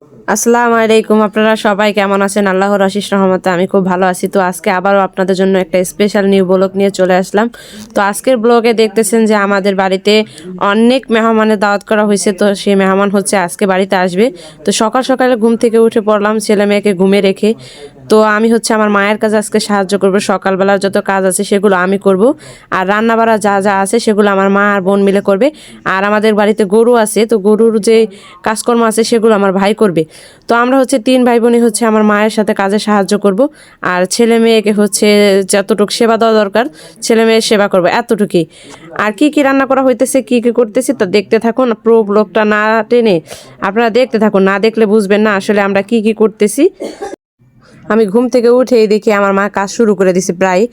আসসালামু আলাইকুম। আপনারা সবাই কেমন আছেন? আল্লাহর অশেষ রহমতে আমি খুব ভালো আছি। তো আজকে আবারও আপনাদের জন্য একটা স্পেশাল নিউ ব্লগ নিয়ে চলে আসলাম। তো আজকের ব্লগে দেখতেছেন যে আমাদের বাড়িতে অনেক মেহমানের দাওয়াত করা হয়েছে। তো সেই মেহমান হচ্ছে আজকে বাড়িতে আসবে। তো সকাল সকালে ঘুম থেকে উঠে পড়লাম, ছেলে মেয়েকে ঘুমে রেখে। তো আমি হচ্ছে আমার মায়ের কাছে আজকে সাহায্য করব। সকালবেলার যত কাজ আছে সেগুলো আমি করব, আর রান্না বাড়া যা যা আছে সেগুলো আমার মা আর বোন মিলে করবে। আর আমাদের বাড়িতে গরু আছে, তো গরুর যে কাজকর্ম আছে সেগুলো আমার ভাই করবে। তো আমরা হচ্ছে 3 ভাই বোনই হচ্ছে আমার মায়ের সাথে কাজে সাহায্য করব, আর ছেলে মেয়েকে হচ্ছে যতটুকু সেবা দেওয়া দরকার ছেলে মেয়ের সেবা করবো, এতটুকুই। আর কি কি রান্না করা হইতেছে, কি কি করতেছি তা দেখতে থাকুন। পুরো ব্লগটা না টেনে আপনারা দেখতে থাকুন, না দেখলে বুঝবেন না আসলে আমরা কি কি করতেছি। আমি ঘুম থেকে উঠেই দেখি আমার মা কাজ শুরু করে দিছে প্রায়।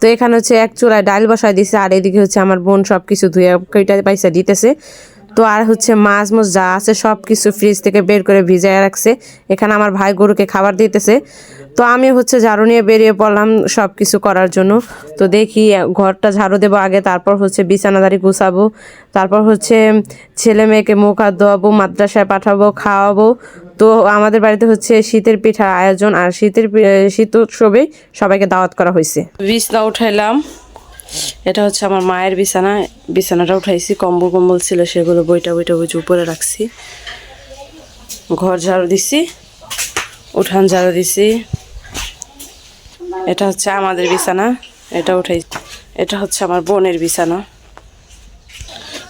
তো এখানে হচ্ছে এক চুলায় ডাল বসায় দিছে, আর এদিকে হচ্ছে আমার বোন সব কিছু ধুয়ে কইটা পয়সা দিতেছে। তো আর হচ্ছে মাছ যা আছে সব কিছু ফ্রিজ থেকে বের করে ভিজায় রাখছে। এখানে আমার ভাই গরুকে খাবার দিতেছে। তো আমি হচ্ছে ঝাড়ু নিয়ে বেরিয়ে পড়লাম সব কিছু করার জন্য। তো দেখি ঘরটা ঝাড়ু দেবো আগে, তারপর হচ্ছে বিছানাদারি গুছাবো, তারপর হচ্ছে ছেলে মেয়েকে মুখ হাত ধোয়াবো, মাদ্রাসায় পাঠাবো, খাওয়াবো। তো আমাদের বাড়িতে হচ্ছে শীতের পিঠার আয়োজন, আর শীত উৎসবে সবাইকে দাওয়াত করা হয়েছে। বিছনা উঠাইলাম, এটা হচ্ছে আমার মায়ের বিছানা। বিছানাটা উঠাইছি, কম্বল কম্বল ছিল সেগুলো বইটা বুঝে উপরে রাখছি। ঘর ঝাড়ু দিছি, উঠান ঝাড়ু দিছি। এটা হচ্ছে আমাদের বিছানা, এটা উঠাই। এটা হচ্ছে আমার বোনের বিছানা।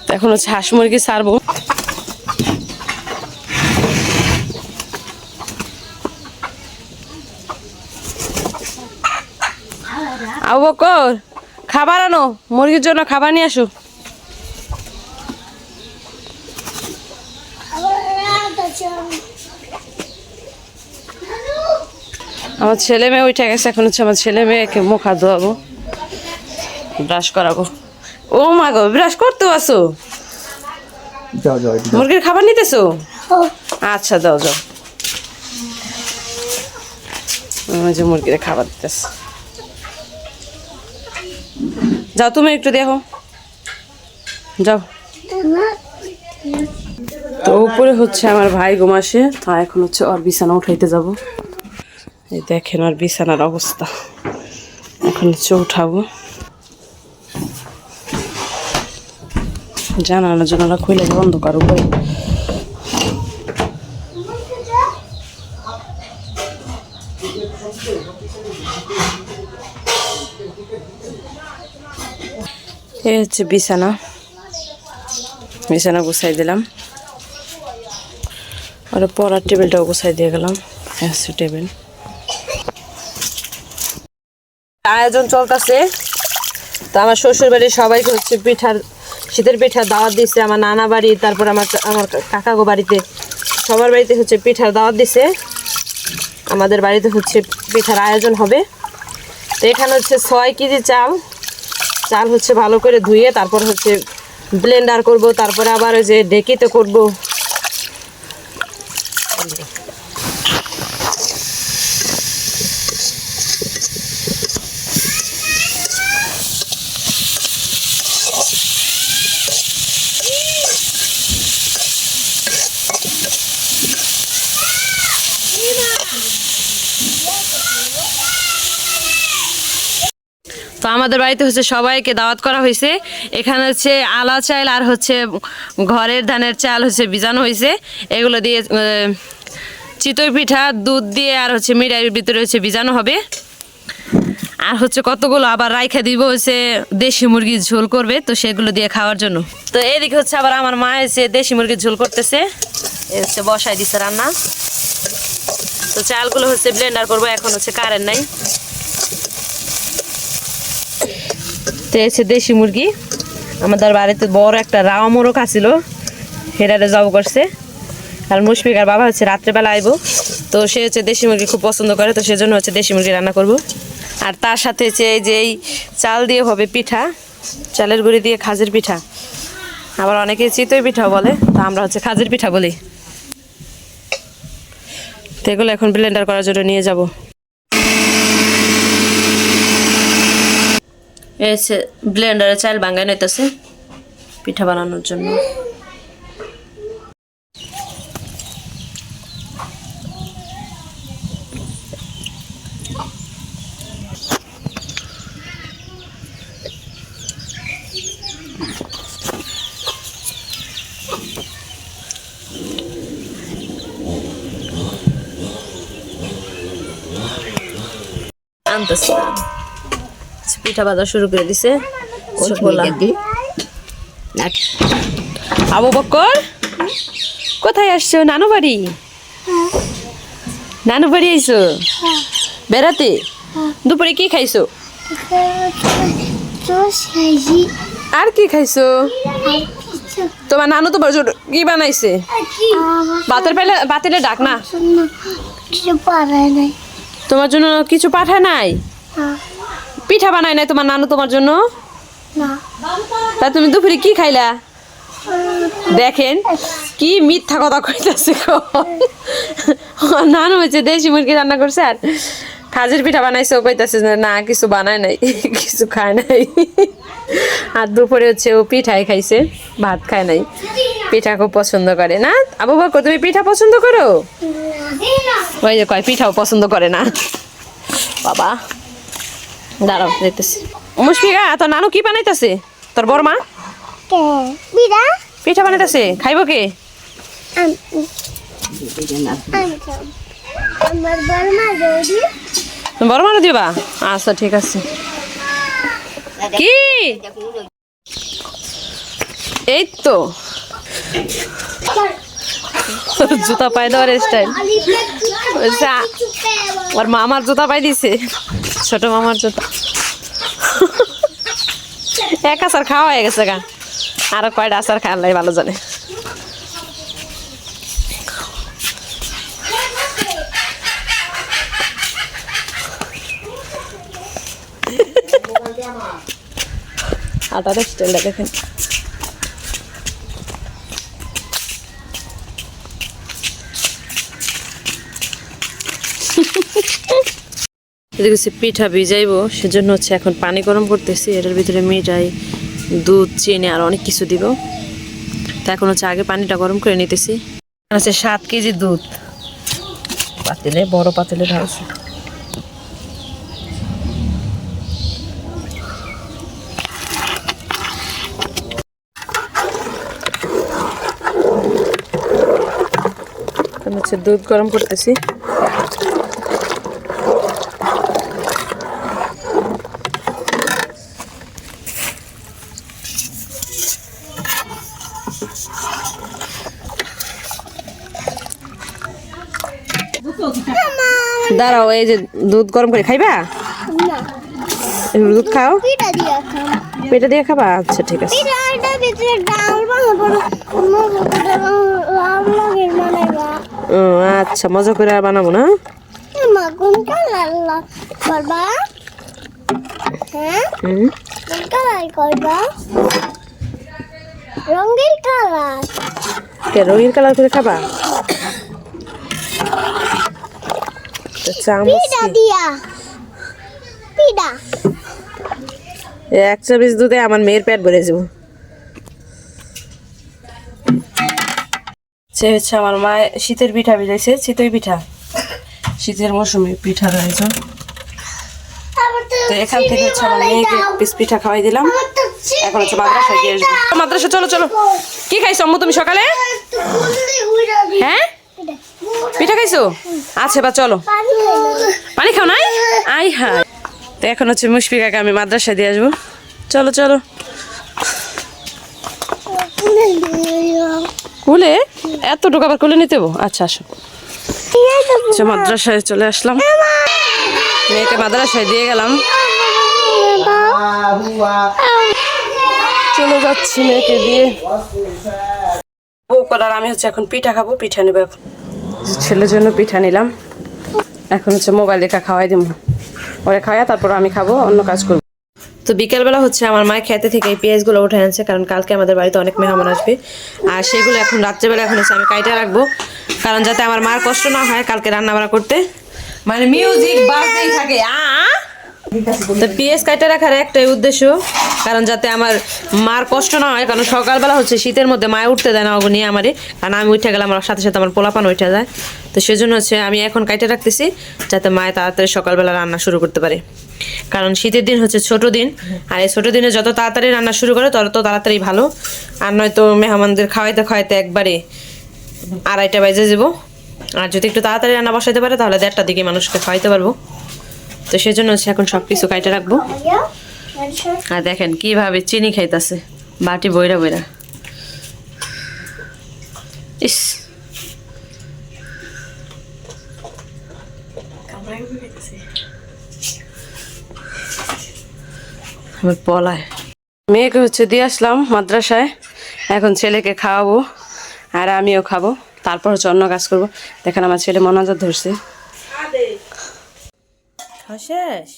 তো এখন হচ্ছে হাঁস মুরগি ছাড়বো। আবু বকর, খাবার আনো, মুরগির জন্য খাবার নিয়ে আসো। আমার ছেলে মেয়ে উঠে গেছে, এখন হচ্ছে আমার ছেলে মেয়েকে মুখ হাত ধোয়াবো, ব্রাশ করাবো। ও মা গো, ব্রাশ করতে আসো? মুরগির খাবার নিতেছো? আচ্ছা দাও যাও। যে মুরগির খাবার দিতেছে, যাও তুমি একটু দেখো, যাও। তো উপরে হচ্ছে আমার ভাই ঘুমাসে, তা এখন হচ্ছে ওর বিছানা উঠাইতে যাব। এই দেখেন ওর বিছানার অবস্থা, এখন হচ্ছে উঠাবো। জানালা খুলে অন্ধকার উপরে। এই হচ্ছে বিছানা গুছাই দিলাম, আর পড়ার টেবিলটাও গুছাই দিয়ে গেলাম। হচ্ছে টেবিল। আয়োজন চলতেছে। তো আমার শ্বশুর বাড়ির সবাইকে হচ্ছে শীতের পিঠার দাওয়াত দিচ্ছে। আমার নানা বাড়ি, তারপর আমার কাকাগো বাড়িতে, সবার বাড়িতে হচ্ছে পিঠার দাওয়াত দিছে। আমাদের বাড়িতে হচ্ছে পিঠার আয়োজন হবে। তো এখানে হচ্ছে 6 কেজি চাল হচ্ছে ভালো করে ধুয়ে তারপর হচ্ছে ব্লেন্ডার করব, তারপরে আবার ওই যে ডেকিতে করব। তো আমাদের বাড়িতে হচ্ছে সবাইকে দাওয়াত করা হয়েছে। এখানে হচ্ছে আলা চাল আর হচ্ছে ঘরের ধানের চাল হচ্ছে ভিজানো হয়েছে। এগুলো দিয়ে চিতই পিঠা দুধ দিয়ে আর হচ্ছে মিঠাইয়ের ভিতরে হচ্ছে ভিজানো হবে। আর হচ্ছে কতগুলো আবার রাইখা দিব হচ্ছে দেশি মুরগির ঝোল করবে, তো সেগুলো দিয়ে খাওয়ার জন্য। তো এইদিকে হচ্ছে আবার আমার মা এসে দেশি মুরগির ঝোল করতেছে, হচ্ছে বসাই দিছে রান্না। তো চালগুলো হচ্ছে ব্লেন্ডার করবো, এখন হচ্ছে কারেন্ট নাই। তো এসে দেশি মুরগি, আমাদের বাড়িতে বড় একটা রাওয়া মোরগ আসছিল, হেরারে জব করছে। আর মুশফিকার বাবা হচ্ছে রাত্রেবেলা আইব, তো সে হচ্ছে দেশি মুরগি খুব পছন্দ করে, তো সেজন্য হচ্ছে দেশি মুরগি রান্না করব। আর তার সাথে হচ্ছে এই যে এই চাল দিয়ে হবে পিঠা, চালের গুঁড়ি দিয়ে খাজের পিঠা। আবার অনেকে চিতই পিঠাও বলে, তা আমরা হচ্ছে খাজের পিঠা বলি। তো এগুলো এখন ব্লেন্ডার করার জন্য নিয়ে যাব। এসে ব্লেন্ডারে চাল ভাঙাই নিতেছে পিঠা বানানোর জন্য। টানতেছে পিঠা ভাজা শুরু করে দিছে আবু বকর কোথায় আসছো নানু বাড়ি নানু বাড়ি আইছো বেড়াতে দুপুরে কি খাইছো আর কি খাইছো তোমার নানু তোমার জন্য কি বানাইছে বাতিলে ডাক না তোমার জন্য কিছু পাঠায় নাই পিঠা বানায় নাই তোমার নানু তোমার জন্য তা তুমি দুপুরে কি খাইলা দেখেন কি মিথ্যা কথা কইতাছে নানু হচ্ছে দেশি মুরগি রান্না করছে আর খাজির পিঠা বানাইছে ও কইতাছে না কিছু বানায় নাই কিছু খায় নাই আর দুপুরে হচ্ছে ও পিঠাই খাইছে ভাত খায় নাই পিঠা খুব পছন্দ করে না আবু বকর তুমি পিঠা পছন্দ করো ওই যে কয় পিঠাও পছন্দ করে না বাবা দাঁড়াও দেখতেছি মুশফিকা তোর নানু কি বানাইতেছে তোর বড় মা পিঠা বানাইতেছে খাইব কে বড় মারও দিবা আচ্ছা ঠিক আছে কি এই তো জুতা পায়ে দেওয়ার স্টাইল ওর মামার জুতা পাই দিছে ছোট মামার জুতা এক আচার খাওয়া হয়ে গেছে গা আরো কয়টা আচার খাওয়ালাই ভালো জানে আটার স্টাইলটা দেখেন এদিকে পিঠা ভিজাইবো সেজন্য হচ্ছে এখন পানি গরম করতেছি এটার ভিতরে মিঠাই দুধ চিনি আর অনেক কিছু দিব তা এখন হচ্ছে আগে পানিটা গরম করে নিতেছি আছে 7 কেজি দুধ পাতিলে বড় পাতিলে ঢালছি হচ্ছে দুধ গরম করতেছি দাঁড়াও এই যে দুধ গরম করে খাইবা দুধ খাও পেটা দিয়ে খাবা আচ্ছা ঠিক আছে আচ্ছা মজা করে বানাবো না রঙিন কালার করে খাবা এক চামচ দুধে আমার মেয়ের পেট ভরে যাবো হচ্ছে আমার মা শীতের পিঠা ভিজাইছে চিতই পিঠা শীতের মৌসুমে পিঠার আয়োজন তো এখান থেকে হচ্ছে আমার মেয়েকে পিস পিঠা খাওয়াই দিলাম এখন হচ্ছে মাদ্রাসায় গিয়ে আসবো মাদ্রাসা চলো চলো কি খাইছো আম্মু তুমি সকালে হ্যাঁ পিঠা খাইছো আচ্ছা বা চলো পানি খাও নাই আই হ্যাঁ তো এখন হচ্ছে মুশফিকাকে আমি মাদ্রাসায় দিয়ে আসবো চলো চলো কুলে এতটুকু আবার কুলে নিতে আচ্ছা আসো আচ্ছা মাদ্রাসায় চলে আসলাম মেয়েকে মাদ্রাসায় দিয়ে গেলাম চলে যাচ্ছি মেয়েকে দিয়ে আর আমি হচ্ছে এখন পিঠা খাবো পিঠা নেবো এখন ছেলের জন্য পিঠা নিলাম এখন হচ্ছে মোবাইল দেখা খাওয়াই দিব ওরে খাওয়া তারপর আমি খাবো অন্য কাজ করবো তো বিকেলবেলা হচ্ছে আমার মায়ের খেতে থেকে এই পেঁয়াজগুলো উঠে আনছে কারণ কালকে আমাদের বাড়িতে অনেক মেহমান আসবে আর সেগুলো এখন রাত্রেবেলা এখন হচ্ছে আমি কাইটা রাখবো কারণ যাতে আমার মার কষ্ট না হয় কালকে রান্না বান্না করতে মানে মিউজিক বাজতেই থাকে তো পেঁয়াজ কাইটা রাখার একটাই উদ্দেশ্য কারণ যাতে আমার মার কষ্ট না হয় কারণ সকালবেলা হচ্ছে শীতের মধ্যে মায়ে উঠতে দেয় না ওগো নিয়ে আমারে কারণ আমি উঠে গেলে আমার সাথে সাথে আমার পোলাপান উঠে যায় তো সেজন্য হচ্ছে আমি এখন কাইটা রাখতেছি যাতে মায়ে তাড়াতাড়ি সকালবেলা রান্না শুরু করতে পারে কারণ শীতের দিন হচ্ছে ছোট দিন আর এই ছোট দিনে যত তাড়াতাড়ি রান্না শুরু করে তত তাড়াতাড়ি ভালো আর নয়তো মেহমানদের খাওয়াইতে খাওয়াইতে একবারে 2:30 বাজে যাবো আর যদি একটু তাড়াতাড়ি রান্না বসাইতে পারে তাহলে 1:30টার দিকে মানুষকে খাওয়াইতে পারবো তো সেজন্য হচ্ছে এখন সব কিছু কাইটে রাখবো। আর দেখেন কিভাবে চিনি খাইতেছে বাটি বইরা বইরা। ইস পলায়। মেয়েকে হচ্ছে দিয়ে আসলাম মাদ্রাসায়, এখন ছেলেকে খাওয়াবো আর আমিও খাবো, তারপর হচ্ছে অন্য কাজ করবো। দেখেন আমার ছেলে মনোযোগ ধরছে। শেষ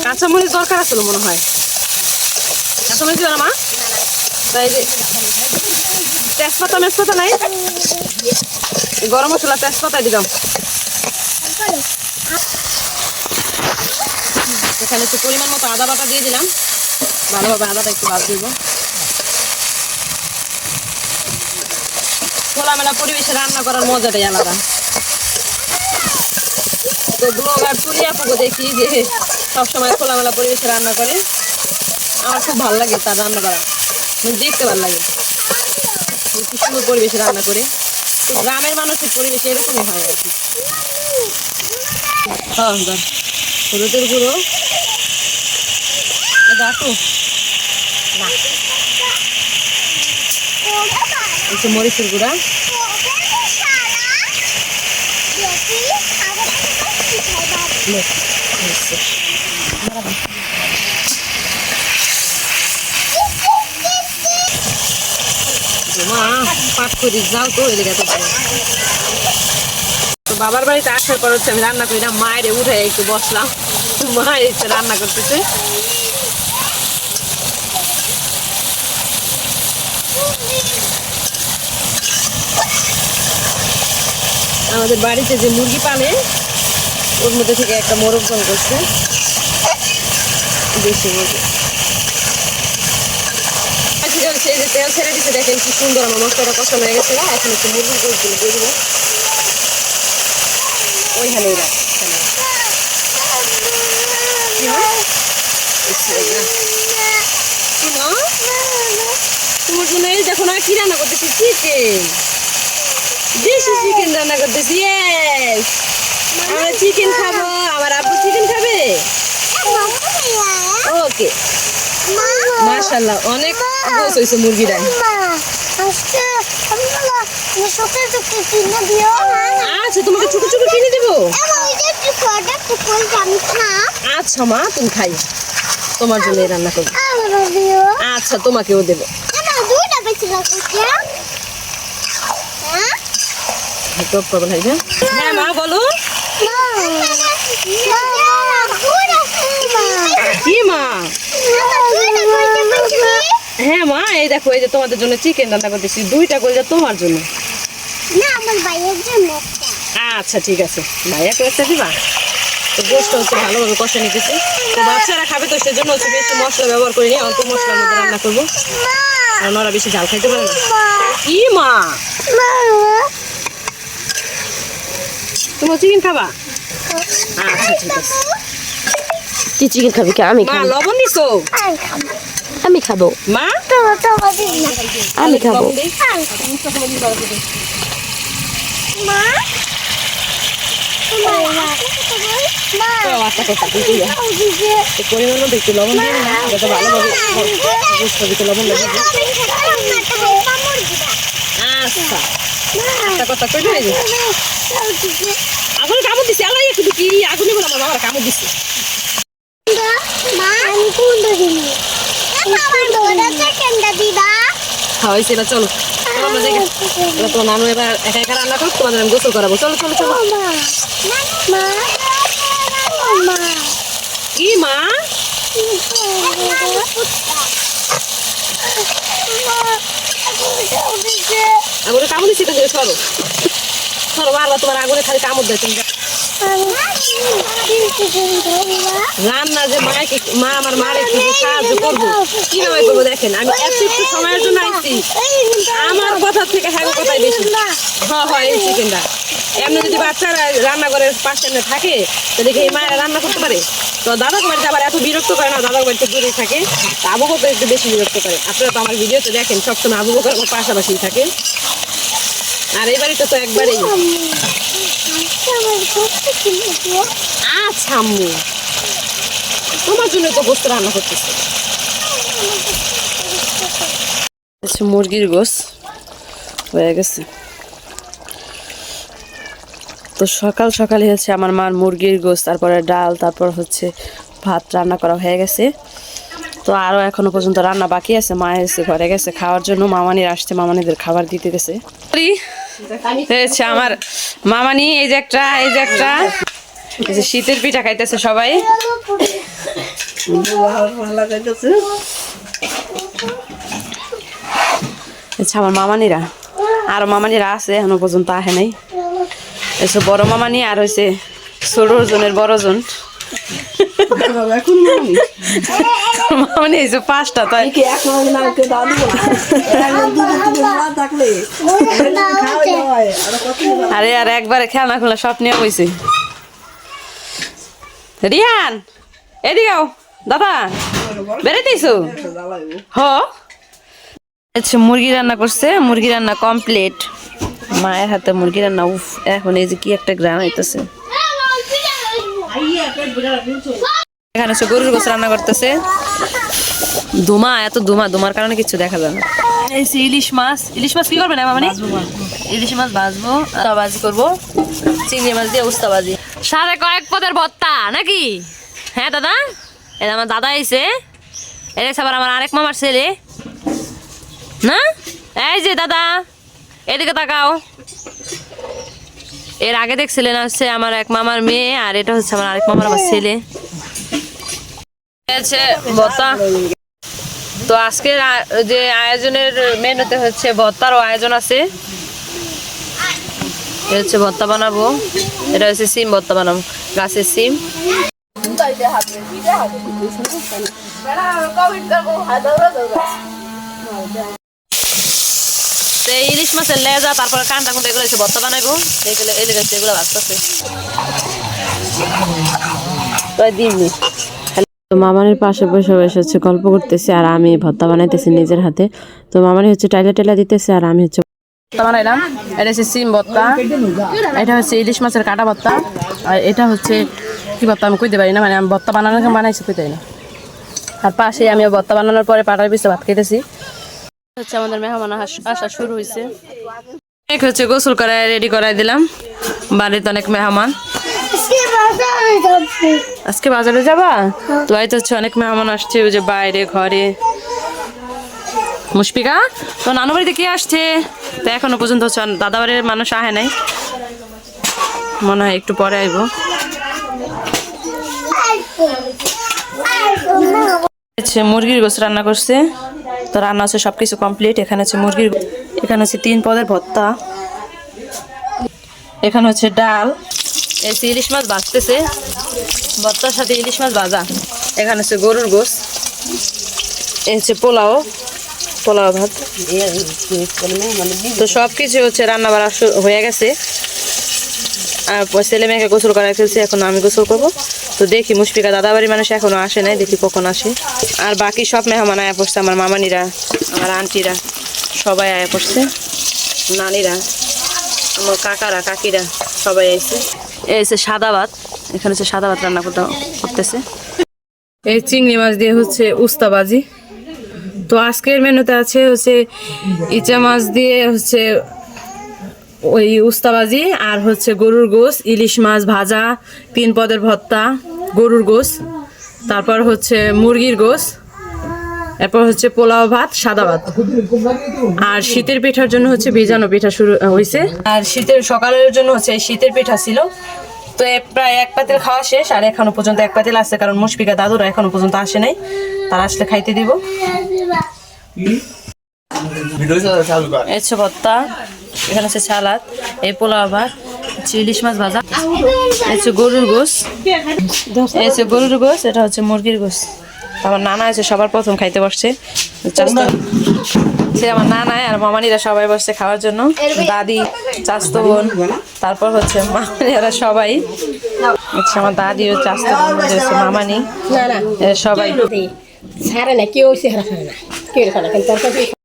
কাঁচামরিচ দরকার আছে মনে হয়। কাঁচামরিচ দিও না মা? তাই যে তেজপাতা মেজপাতা নাই, গরম মশলা তেজপাতা দিলাম। এখানে একটু পরিমাণ মতো আদা বাটা দিয়ে দিলাম, ভালোভাবে আদাটা একটু বাদ দিব। খোলামেলা পরিবেশে রান্না করার মজাটাই আলাদা। তো ব্লগার তুলি আপুকে দেখি যে সবসময় খোলামেলা পরিবেশে রান্না করে, আমার খুব ভালো লাগে তার রান্না করা, দেখতে ভালো লাগে কি সুন্দর পরিবেশে রান্না করে। তো গ্রামের মানুষের পরিবেশে এরকমই হয় আর কি। হলুদের গুঁড়ো দেখো না, একটু মরিচের গুঁড়া, মা পাক করি যাও তো এদিকে। তো বাবার বাড়িতে আসার পর হচ্ছে আমি রান্না করি না, মায়ের উঠে একটু বসলাম, মায়ের রান্না করতেছে। আমাদের বাড়িতে যে মুরগি পালে ওর মধ্যে থেকে একটা মোরগ জল করছে, দেশি মুরগি। তেল ছেড়ে দিচ্ছে, দেখেন কি সুন্দর আমার মশলাটা কষানো হয়ে গেছে। এখন একটু মুরগির গোশগুলো দিয়ে দিব ওইখানেই রাখ। তোমার জন্য এই দেখো না কি রান্না করতেছি, চিকেন, দেশি চিকেন রান্না করতেছি। আমরা চিকেন খাবো, আমার আব্বু চিকেন খাবে। ওকে মাশাআল্লাহ, অনেক গোছ হয়েছে মুরগিটা। আচ্ছা তোমাকে ছোট ছোট কিনে দেবো। আচ্ছা মা তুমি খাই, তোমার জন্য রান্না করবো। আচ্ছা তোমাকেও দেবো। হ্যাঁ মা বলো। কি মা? হ্যাঁ মা এই দেখো, এই যে তোমাদের জন্য চিকেন রান্না করতেছি, 2টা কলিজা তোমার জন্য। আচ্ছা ঠিক আছে, ভাইয়াকে একটা দিবা। তো গোশটা হচ্ছে ভালোভাবে কষা নিতেছি, তো বাচ্চারা খাবে তো সেজন্য হচ্ছে বেশি মশলা ব্যবহার করিনি, অল্প মশলার মধ্যে রান্না করবো, কারণ ওরা বেশি ঝাল খাইতে পারে না। কি মা তোমার চিকেন খাবা? আচ্ছা ঠিক আছে। তুই চিকেন খাবি কি? আমি মা লবণ দিছো? আমি খাবো। মা আমি খাবো। পরিমাণ মতো একটু লবণ দিয়ে না, যাতে ভালোভাবে লবণ লাগে। আচ্ছা একটা কথা কই না, আগুনে কামড় দিচ্ছে, আল্লাহ একটু কি আগুনে বলে আমার বাবার কামড় দিচ্ছে। হয়েছে এবার চলো, আমরা দেখে এবার তোমার নানু এবার একা একা রান্না করো, তোমাদের আমি গোসল করাবো। চলো চলো চলো। কি মা? আগুনে কামড় দিচ্ছে, সরো সরো, বারবার তোমার আগুনে খালি কামড় দেয়। তুমি রান্না যে মা আমার মারে একটু সাহায্য করবো কিভাবে করবো দেখেন, আমি একটু সময়ের জন্য আসছি, আমার কথা থেকে হ্যাঁ কথাই বেশি। হয় এই চিকেনটা এমনি যদি বাচ্চারা রান্নাঘরের পাশে থাকে তো দেখে এই মায়েরা রান্না করতে পারে। তো দাদাকে বাড়িতে আবার এত বিরক্ত করে না, দাদাকে বাড়িতে দূরে থাকে, আবু বকর একটু বেশি বিরক্ত করে। আপনারা তো আমার ভিডিওতে দেখেন সবসময় আবু বকর আমার পাশাপাশি থাকে, আর এই বাড়িতে তো একবারেই। আচ্ছা আম্মু তোমার জন্য তো গোস্ত রান্না করতেছে। মুরগির গোস্ত হয়ে গেছে। তো সকাল সকালে হচ্ছে আমার মার মুরগির গোস্ত, তারপরে ডাল, তারপর হচ্ছে ভাত রান্না করা হয়ে গেছে। তো আরও এখনো পর্যন্ত রান্না বাকি আছে। মা এসে ঘরে গেছে খাওয়ার জন্য, মামানির আসছে, মামানিদের খাবার দিতে গেছে। হয়েছে আমার মামানি, এই যে একটা এই যে শীতের পিঠা খাইতেছে সবাই। আচ্ছা আমার মামানিরা, আরো মামানিরা আছে এখনো পর্যন্ত আহে নাই। এসব বড় মামানি আর হয়েছে ষোলো জনের বড়জন মামানি হয়েছে 5টা। তাই আরে আর একবারে খেলনা খুলনা সব নিয়ে বইছে। রিহান এদিকেও দাদা বেড়াইতেছো? হ আচ্ছা মুরগি রান্না করছে, মুরগি রান্না কমপ্লিট। মায়ের হাতে মুরগি রান্না, উফ এখন এই যে কি একটা গ্রাম হইতেছে। এখানে সে গরুর গোস রান্না করতেছে। ধুমা, এত ধুমার কারণে কিছু দেখা যায় না। এই যে ইলিশ মাছ কি করবে না মানে? ইলিশ মাছ ভাজবো, ভাজি করবো, চিংড়ি মাছ দিয়ে উস্তাবাজি, সাথে কয়েক পদের ভর্তা নাকি? হ্যাঁ দাদা, এটা আমার দাদা আইছে, এটা আবার আমার আরেক মামার ছেলে না? এই যে দাদা এদিকে তাকাও। এর আগে দেখছিলেন হচ্ছে আমার এক মামার মেয়ে, আর এটা হচ্ছে আমার আরেক মামার আমার ছেলে। ভর্তা। তো আজকের যে আয়োজনের মেনুতে হচ্ছে ভর্তারও আয়োজন আছে। এটা হচ্ছে ভর্তা বানাবো, এটা হচ্ছে সিম ভর্তা বানাবো, গাছের সিম। ইলিশ মাছের লেজা, তারপরে কান্টা কুন্টা এগুলো ভর্তা বানাবো, এগুলো ভাজতেছে। তো মামানের পাশে বসে হচ্ছে গল্প করতেছে, আর আমি ভর্তা বানাইতেছি নিজের হাতে। তো মামানি হচ্ছে টাইলা দিতেছে, আর আমি হচ্ছে ভর্তা বানাইলাম। এটা হচ্ছে সিম ভর্তা, এটা হচ্ছে ইলিশ মাছের কাটা ভর্তা, আর এটা হচ্ছে কি ভর্তা আমি কইতে পারি না, মানে আমি ভর্তা বানাইছি কইতে পারি না। আর পাশে আমি ভর্তা বানানোর পরে পাটার পিছিয়ে ভাত খেতেছি। হচ্ছে আমাদের মেহমান আসা শুরু হয়েছে। হচ্ছে গোসল করায় রেডি করাই দিলাম, বাড়িতে অনেক মেহমান। আজকে বাজারে যাবা? তো বাড়িতে হচ্ছে অনেক মেহমান আসছে, ওই যে বাইরে ঘরে। মুশফিকা তো নানু বাড়িতে কে আসছে? তো এখনো পর্যন্ত হচ্ছে দাদা বাড়ির মানুষ আহে নাই, মনে হয় একটু পরে আইব। মুরগির গোস রান্না করছে, তো রান্না হচ্ছে সবকিছু কমপ্লিট। এখানে হচ্ছে এখানে হচ্ছে 3 পদের ভর্তা, এখানে হচ্ছে ডাল, এই ইলিশ মাছ ভাজতেছে, ভর্তার সাথে ইলিশ মাছ ভাজা। এখানে হচ্ছে গরুর গোস, এই হচ্ছে পোলাও ভাত। তো সবকিছু হচ্ছে রান্না বাড়া হয়ে গেছে, আর ছেলে মেয়েকে গোসল করা ফেলছি, এখন আমি গোসল করবো। তো দেখি মুশফিকা দাদা বাড়ির মানুষ এখনো আসে নাই, দেখি কখন আসে। আর বাকি সব মেহমান আয়া পড়ছে, আমার মামানিরা, আমার আন্টিরা সবাই আয়া পড়ছে, নানিরা, আমার কাকারা কাকিরা সবাই আইছে। এই হচ্ছে সাদা ভাত, এখানে হচ্ছে সাদা ভাত রান্না করতেছে। এই চিংড়ি মাছ দিয়ে হচ্ছে উস্তাবাজি। তো আজকের মেনুতে আছে হচ্ছে ইচা মাছ দিয়ে হচ্ছে ওই উস্তাবাজি, আর হচ্ছে গরুর গোস, ইলিশ মাছ ভাজা, 3 পদের ভর্তা, গরুর গোস, তারপর হচ্ছে মুরগির গোস, এরপর হচ্ছে পোলাও ভাত, সাদা ভাত। আর শীতের পিঠার জন্য হচ্ছে ভেজানো পিঠা শুরু হয়েছে, আর শীতের সকালের জন্য হচ্ছে শীতের পিঠা ছিল। তো প্রায় 1 পাতিল খাওয়া শেষ, আর এখনো পর্যন্ত 1 পাতিল আছে, কারণ মুশফিকা দাদুরা এখনো পর্যন্ত আসে নাই, তারা আসলে খাইতে দিব। ভর্তা, এখানে হচ্ছে সালাদ, এই পোলাও ভাত, ইলিশ মাছ ভাজা, এই হচ্ছে গরুর গোস, এই হচ্ছে গরুর গোস, এটা হচ্ছে মুরগির গোস। আমার নানা আছে সবার প্রথম খাইতে বসছে, চাস্তো সে আমার নানায় আর মামানিরা সবাই বসছে খাওয়ার জন্য, দাদি, চাস্তো বোন, তারপর হচ্ছে মামানিরা সবাই, হচ্ছে আমার দাদি ও চাস্তো বোন, হচ্ছে মামানি, এরা সবাই। সারে না কেউ সে হারা খায় না কেউ খায় না কিন্তু তরকারি